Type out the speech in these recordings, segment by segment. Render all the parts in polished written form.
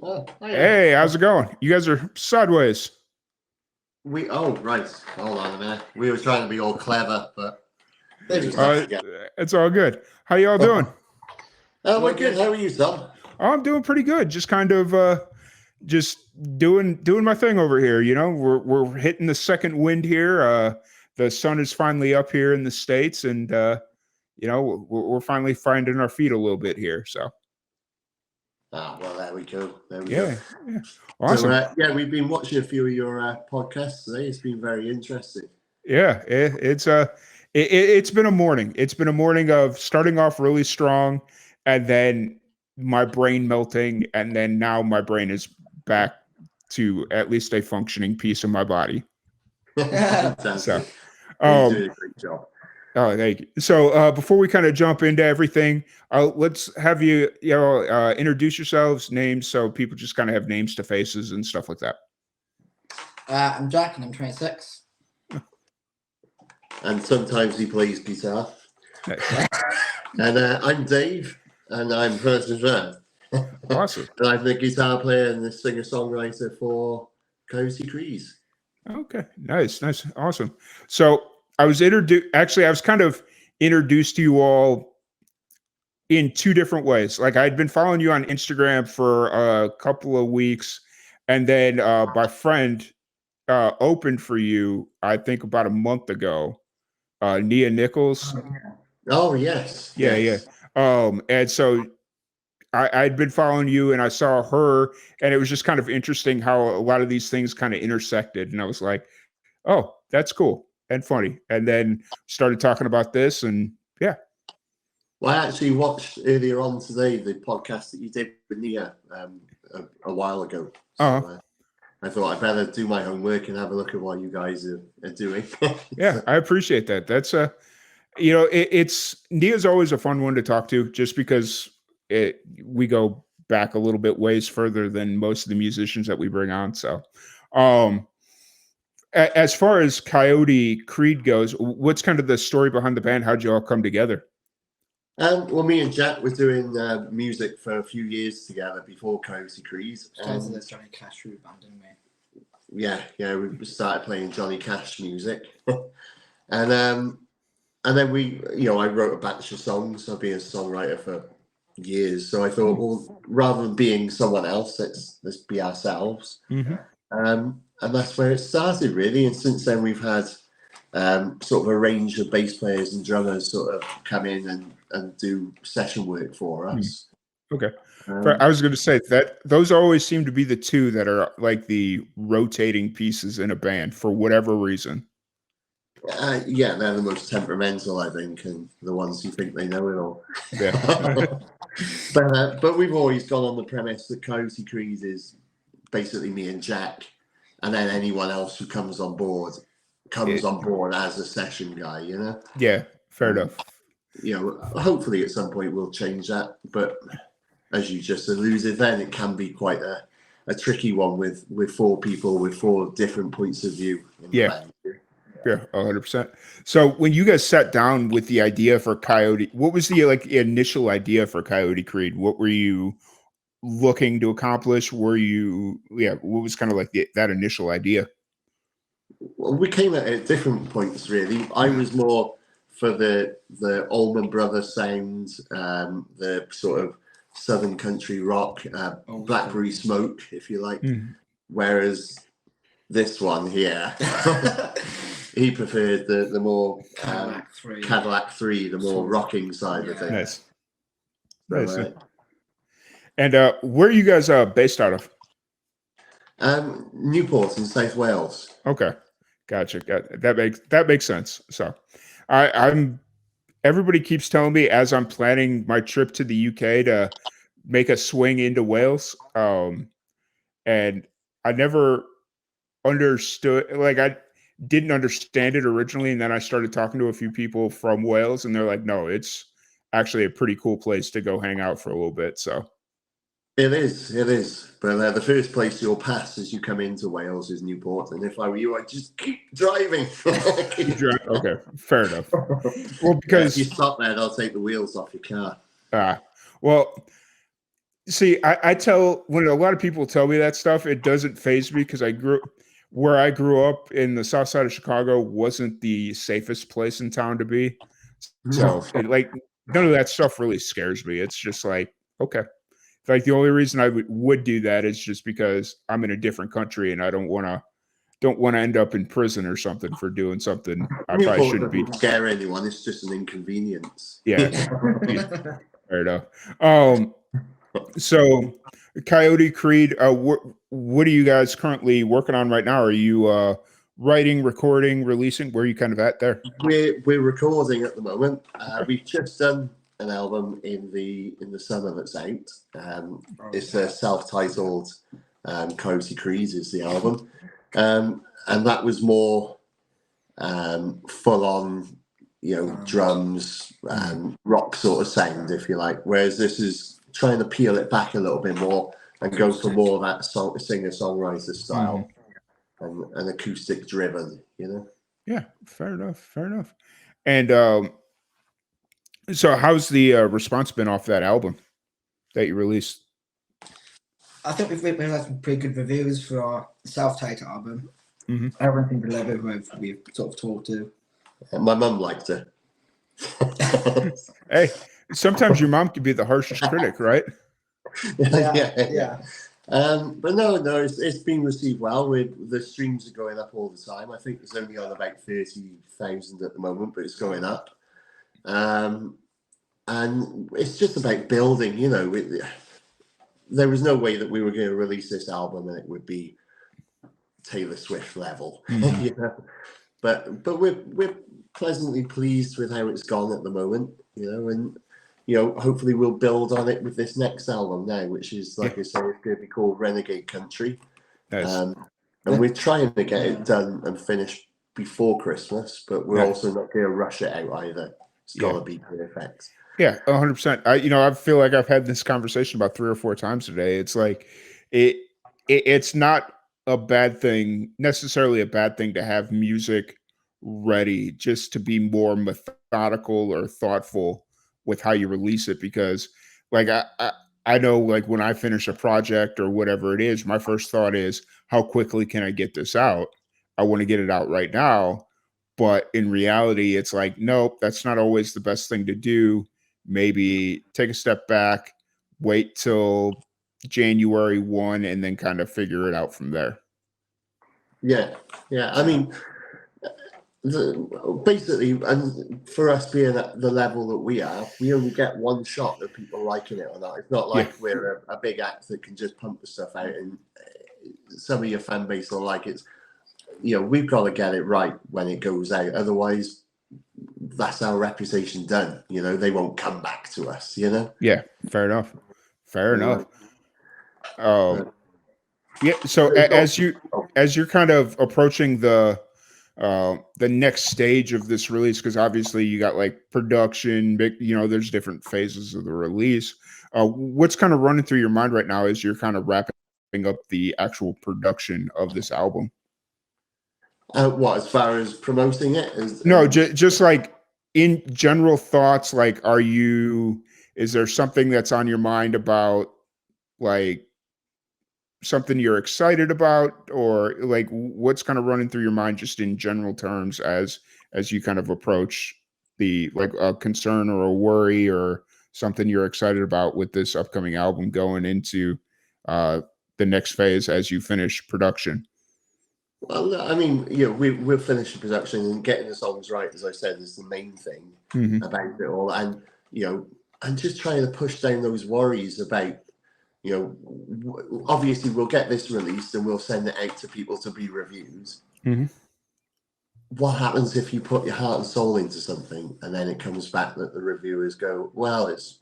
Oh, Hey, how's it going? You guys are sideways. right. Hold on a minute. We were trying to be all clever, but It's all good. How y'all doing? we're good. How are you, Tom? Oh, I'm doing pretty good. Just kind of just doing my thing over here. You know, we're hitting the second wind here. The sun is finally up here in the States, and you know, we're finally finding our feet a little bit here. So Well, there we go. yeah, So, awesome. we've been watching a few of your podcasts today. It's been very interesting. Yeah, it's been a morning. It's been a morning of starting off really strong, and then my brain melting, and then now my brain is back to at least a functioning piece of my body. So, You're doing a great job. oh, thank you. So, before we kind of jump into everything, let's have you introduce yourselves, names, so people just kind of have names to faces and stuff like that. I'm Jack, and I'm 26. And sometimes he plays guitar. Nice. And I'm Dave, and I'm first as well. Awesome. And I'm the guitar player and the singer-songwriter for Coyote Crease. Okay, nice, awesome. So I was kind of introduced to you all in two different ways. Like, I'd been following you on Instagram for a couple of weeks, and then my friend opened for you, I think about a month ago. Nia Nichols. Oh yes. Yeah. And so I'd been following you, and I saw her, and it was just kind of interesting how a lot of these things kind of intersected. And I was like, oh, that's cool and funny. And then started talking about this, and yeah. Well, I actually watched earlier on today the podcast that you did with Nia a while ago. So, I thought I'd better do my homework and have a look at what you guys are doing. Yeah, I appreciate that. That's it's Nia's always a fun one to talk to, just because we go back a little bit ways further than most of the musicians that we bring on. So, as far as Coyote Creed goes, what's kind of the story behind the band? How'd you all come together? Well, me and Jack were doing music for a few years together before Coyote Creed. Started this Johnny Cash root band, didn't we? Yeah, we started playing Johnny Cash music, and then I wrote a batch of songs. I've been a songwriter for years, so I thought, well, rather than being someone else, let's be ourselves. Mm-hmm. And that's where it started, really. And since then, we've had sort of a range of bass players and drummers sort of come in and do session work for us. Okay. I was going to say that those always seem to be the two that are like the rotating pieces in a band for whatever reason. Yeah, they're the most temperamental, I think, and the ones who think they know it all. Yeah. But we've always gone on the premise that Coyote Creed is basically me and Jack, and then anyone else who comes on board as a session guy, you know? Yeah, fair enough. Hopefully at some point we'll change that, but as you just alluded, then it can be quite a tricky one with four people with four different points of view. Yeah, 100%. So when you guys sat down with the idea for Coyote, what was the initial idea for Coyote Creed? What were you looking to accomplish? What was kind of that initial idea? Well, we came at it at different points, really. I was more for the Allman Brothers sound, the sort of southern country rock, Blackberry Smoke, if you like. Mm. Whereas this one here, he preferred the more Cadillac 3, the more rocking side of things. Nice. And where are you guys based out of? Newport in South Wales. Okay, gotcha. That makes sense. So, everybody keeps telling me as I'm planning my trip to the UK to make a swing into Wales, and I never understood. I didn't understand it originally, and then I started talking to a few people from Wales, and they're like, "No, it's actually a pretty cool place to go hang out for a little bit." So. It is. But the first place you'll pass as you come into Wales is Newport. And if I were you, I'd just keep driving. Okay, fair enough. Well, because if you stop there, they'll take the wheels off your car. Well, See, I tell when a lot of people tell me that stuff, it doesn't faze me because where I grew up in the south side of Chicago wasn't the safest place in town to be. No. So like none of that stuff really scares me. It's just like, okay. Like the only reason I would do that is just because I'm in a different country and I don't want to end up in prison or something for doing something I probably Newport shouldn't be. doesn't scare anyone. It's just an inconvenience. Yeah, fair enough. So Coyote Creed, what are you guys currently working on right now? Are you writing, recording, releasing? Where are you kind of at there? We're recording at the moment. We've just done an album in the summer that's out. It's a self-titled Coyote Creed is the album, and that was more full on, drums and rock sort of sound, if you like. Whereas this is trying to peel it back a little bit more and go for more of that singer-songwriter style and acoustic driven, Yeah, fair enough. Fair enough. And so how's the response been off that album that you released? I think we've had some pretty good reviews for our self-titled album. Mm-hmm. Everyone seemed to love it who we've sort of talked to. My mum liked it. Hey, sometimes your mom can be the harshest critic, right? Yeah. But no, it's been received well. The streams are going up all the time. I think it's only on about 30,000 at the moment, but it's going up. And it's just about building. There was no way that we were going to release this album and it would be Taylor Swift level. But we're pleasantly pleased with how it's gone at the moment. And hopefully we'll build on it with this next album now, which is, like I say, it's going to be called Renegade Country. Nice. And we're trying to get it done and finished before Christmas, but we're also not going to rush it out either. It's got to be perfect. Yeah, 100%. I feel like I've had this conversation about 3 or 4 times today. It's like it's not necessarily a bad thing to have music ready, just to be more methodical or thoughtful with how you release it, because like I know, like when I finish a project or whatever it is, my first thought is, how quickly can I get this out? I want to get it out right now. But in reality, it's like, nope, that's not always the best thing to do. Maybe take a step back, wait till January 1, and then kind of figure it out from there. Yeah. I mean, basically, and for us being at the level that we are, we only get one shot of people liking it or not. It's not like we're a big act that can just pump the stuff out and some of your fan base will like it. We've got to get it right when it goes out. Otherwise, that's our reputation done. They won't come back to us, Yeah, fair enough. Yeah. So as you're kind of approaching the next stage of this release, because obviously you got like production, there's different phases of the release. What's kind of running through your mind right now as you're kind of wrapping up the actual production of this album? What, as far as promoting it? No, just like in general thoughts, like, is there something that's on your mind about, like, something you're excited about, or like what's kind of running through your mind just in general terms as you kind of approach the, like, a concern or a worry or something you're excited about with this upcoming album going into the next phase as you finish production? Well, I mean, we'll finish the production and getting the songs right, as I said, is the main thing about it all. And, and just trying to push down those worries about, obviously we'll get this released and we'll send it out to people to be reviews. What happens if you put your heart and soul into something and then it comes back that the reviewers go, well, it's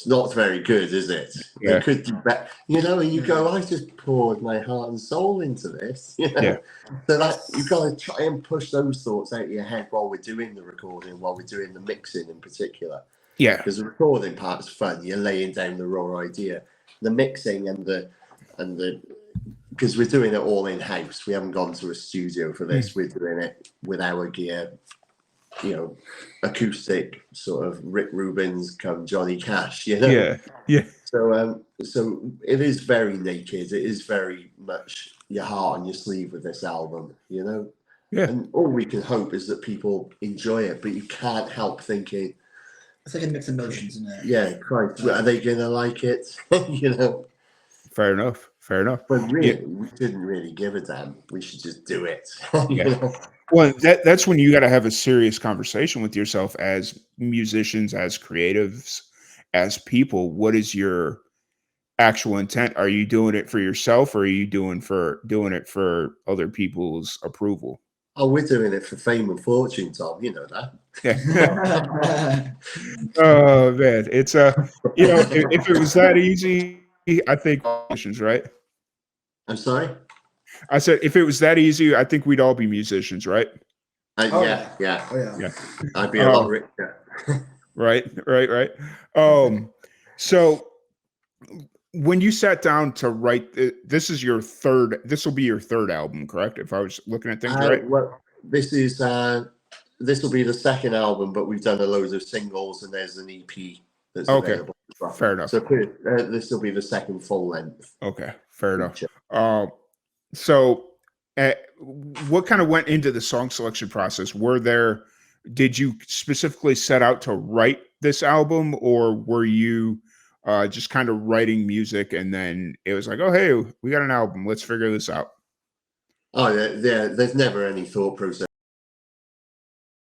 not very good, is it? Yeah. They could do better, and you go, I just poured my heart and soul into this, So that you've got to try and push those thoughts out of your head while we're doing the recording, while we're doing the mixing in particular. Yeah. Because the recording part's fun. You're laying down the raw idea. The mixing and the because we're doing it all in house. We haven't gone to a studio for this. We're doing it with our gear, acoustic, sort of Rick Rubin's come Johnny Cash, Yeah. So it is very naked. It is very much your heart on your sleeve with this album, you know. Yeah. And all we can hope is that people enjoy it, but you can't help thinking, It's like a mix of emotions, isn't it? yeah, Christ, are they gonna like it? You know. Fair enough. Fair enough. But Yeah. really, we didn't really give a damn. We should just do it. Yeah. You know? Well, that's when you got to have a serious conversation with yourself as musicians, as creatives, as people. What is your actual intent? Are you doing it for yourself, or are you doing it for other people's approval? Oh, we're doing it for fame and fortune, Tom. You know that. Yeah. Oh man, it's if it was that easy, I think musicians, right? I'm sorry. I said if it was that easy, I think we'd all be musicians, right? Oh, Yeah. Oh yeah. Yeah. I'd be a lot richer. Right. So when you sat down to write, this will be your third album, correct? If I was looking at things right. Well, this will be the second album, but we've done a load of singles, and there's an EP that's Okay. available as well. Fair enough. So this will be the second full length. Okay. Fair enough. feature. So what kind of went into the song selection process? Did you specifically set out to write this album, or were you just kind of writing music and then it was like, oh, hey, we got an album. Let's figure this out. Oh, yeah, there's never any thought process